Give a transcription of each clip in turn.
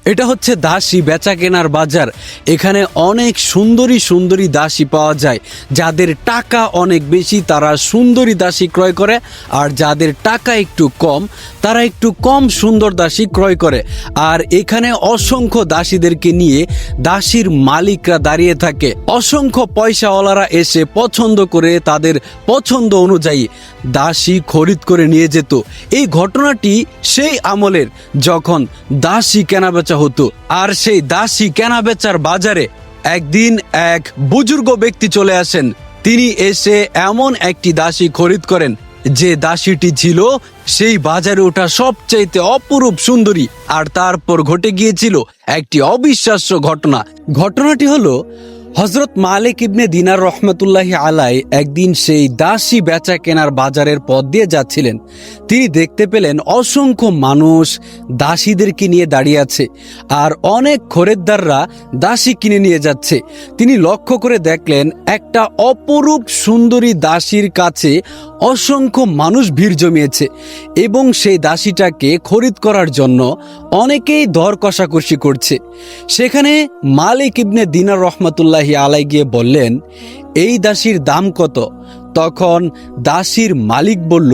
এটা হচ্ছে দাসী বেচা কেনার বাজার। এখানে অনেক সুন্দরী সুন্দরী দাসী পাওয়া যায়। যাদের টাকা অনেক বেশি তারা সুন্দরী দাসী ক্রয় করে, আর যাদের টাকা একটু কম তারা একটু কম সুন্দর দাসী ক্রয় করে। আর এখানে অসংখ্য দাসীদেরকে নিয়ে দাসীর মালিকরা দাঁড়িয়ে থাকে। অসংখ্য পয়সাওয়ালারা এসে পছন্দ করে তাদের পছন্দ অনুযায়ী দাসী খরিদ করে নিয়ে যেত। এই ঘটনাটি সেই আমলের যখন দাসী কেনাবেচা হতো। আর সেই দাসী কেনাবেচার বাজারে একদিন এক বুজুর্গ ব্যক্তি চলে আসেন। তিনি এসে এমন একটি দাসী খরিদ করেন যে দাসীটি ছিল সেই বাজারে ওঠা সবচাইতে অপরূপ সুন্দরী। আর তারপর ঘটে গিয়েছিল একটি অবিশ্বাস্য ঘটনা। ঘটনাটি হলো, হযরত মালিক ইবনে দিনার রহমতুল্লাহি আলাই একদিন সেই দাসী বেচা কেনার বাজারের পথ দিয়ে যাচ্ছিলেন। তিনি দেখতে পেলেন অসংখ্য মানুষ দাসীদেরকে নিয়ে দাঁড়িয়ে আছে, আর অনেক খরিদ্দাররা দাসী কিনে নিয়ে যাচ্ছে। তিনি লক্ষ্য করে দেখলেন একটা অপরূপ সুন্দরী দাসীর কাছে অসংখ্য মানুষ ভিড় জমিয়েছে, এবং সেই দাসীটাকে খরিদ করার জন্য অনেকেই দর কষাকষি করছে। সেখানে মালিক ইবনে দিনার রহমতুল্লাহি আলাই গিয়ে বললেন, এই দাসীর দাম কত? তখন দাসীর মালিক বলল,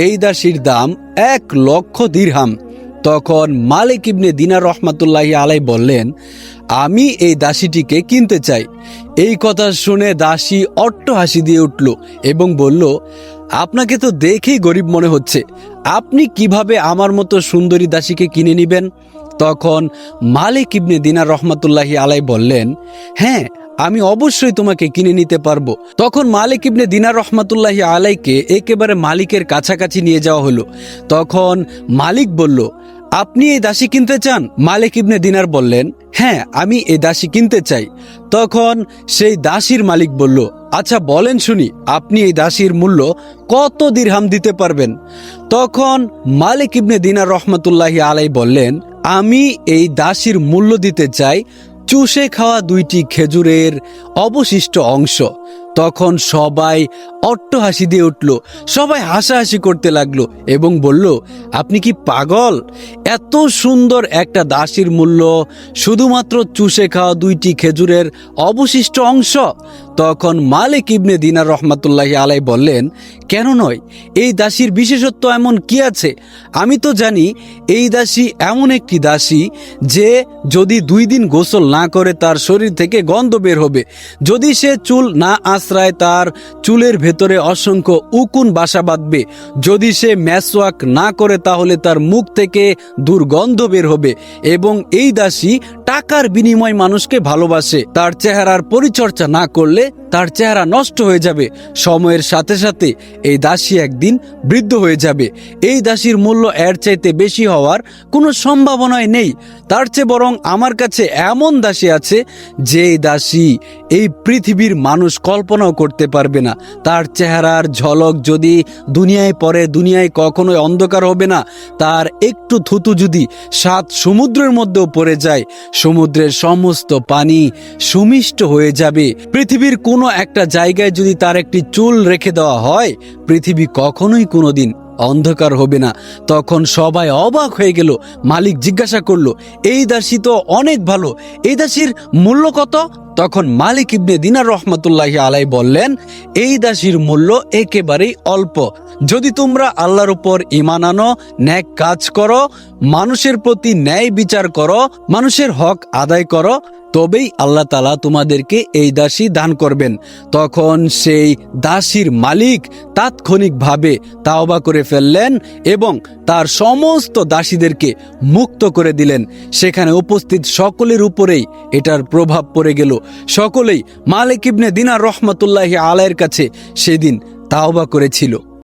এই দাসীর দাম 1,00,000 দিরহাম। তখন মালিক ইবনে দিনার রহমতুল্লাহি আলাই বললেন, আমি এই দাসীটিকে কিনতে চাই। এই কথা শুনে দাসী অট্টহাসি দিয়ে উঠল এবং বলল, আপনাকে তো দেখেই গরিব মনে হচ্ছে, আপনি কিভাবে আমার মতো সুন্দরী দাসীকে কিনে নিবেন? তখন মালিক ইবনে দিনার রহমতুল্লাহি আলাই বললেন, হ্যাঁ, আমি অবশ্যই তোমাকে কিনে নিতে পারবো। তখন মালিক ইবনে দিনার রহমতুল্লাহি আলাইকে একেবারে মালিকের কাছাকাছি নিয়ে যাওয়া হলো। তখন মালিক বলল, আপনি এই দাসী কিনতে চান? মালিক ইবনে দিনার বললেন, হ্যাঁ, আমি এই দাসী কিনতে চাই। তখন সেই দাসীর মালিক বলল, আচ্ছা বলেন শুনি, আপনি এই দাসীর মূল্য কত দিরহাম দিতে পারবেন? তখন মালিক ইবনে দিনার রহমতুল্লাহি আলাই বললেন, আমি এই দাসীর মূল্য দিতে চাই চুষে খাওয়া 2টি খেজুরের অবশিষ্ট অংশ। তখন সবাই অট্টহাসি দিয়ে উঠল, সবাই হাসাহাসি করতে লাগলো এবং বলল, আপনি কি পাগল? এত সুন্দর একটা দাসীর মূল্য শুধুমাত্র চুষে খাওয়া 2টি খেজুরের অবশিষ্ট অংশ? তখন মালিক ইবনে দিনার রহমতুল্লাহি আলাই বললেন, কেন নয়? এই দাসীর বিশেষত্ব এমন কি আছে? আমি তো জানি এই দাসী এমন একটি দাসী যে যদি 2 দিন গোসল না করে তার শরীর থেকে গন্ধ বের হবে। যদি সে চুল না আশ্রায় তার চুলের ভেতরে অসংখ্য উকুন বাসা বাঁধবে। যদি সে মেসওয়াক না করে তাহলে তার মুখ থেকে দুর্গন্ধ বের হবে। এবং এই দাসী টাকার বিনিময় মানুষকে ভালোবাসে। তার চেহারার পরিচর্যা না করলে তার চেহারা নষ্ট হয়ে যাবে। সময়ের সাথে সাথে এই দাসী একদিন বৃদ্ধ হয়ে যাবে। এই দাসীর মূল্য এর চাইতে বেশি হওয়ার কোনো সম্ভাবনাই নেই। তার চেয়ে বরং আমার কাছে এমন দাসী আছে যে দাসী এই পৃথিবীর মানুষ কল্পনাও করতে পারবে না। তার চেহারার ঝলক যদি দুনিয়ায় পড়ে, দুনিয়ায় কখনোই অন্ধকার হবে না। তার একটু থুতু যদি 7 সমুদ্রের মধ্যেও পড়ে যায়, সমুদ্রের সমস্ত পানি সুমিষ্ট হয়ে যাবে। পৃথিবীর কোনো একটা জায়গায় যদি তার একটি চুল রেখে দেওয়া হয়, পৃথিবী কখনোই কোনোদিন অন্ধকার হবে না। তখন সবাই অবাক হয়ে গেল। মালিক জিজ্ঞাসা করলো, এই দাসী তো অনেক ভালো, এই দাসীর মূল্য কত? তখন মালিক ইবনে দিনার রহমতুল্লাহি আলাই বললেন, এই দাসীর মূল্য একেবারেই অল্প। যদি তোমরা আল্লাহর উপর ঈমান আনো, নেক কাজ করো, মানুষের প্রতি ন্যায় বিচার করো, মানুষের হক আদায় করো, তবেই আল্লাহ তাআলা তোমাদেরকে এই দাসী দান করবেন। তখন সেই দাসীর মালিক তাৎক্ষণিকভাবে তাওবা করে ফেললেন এবং তার সমস্ত দাসীদেরকে মুক্ত করে দিলেন। সেখানে উপস্থিত সকলের উপরেই এটার প্রভাব পড়ে গেল। সকলেই মালিক ইবনে দিনার রহমতুল্লাহি আলাইয়ের কাছে সেদিন তাওবা করেছিল।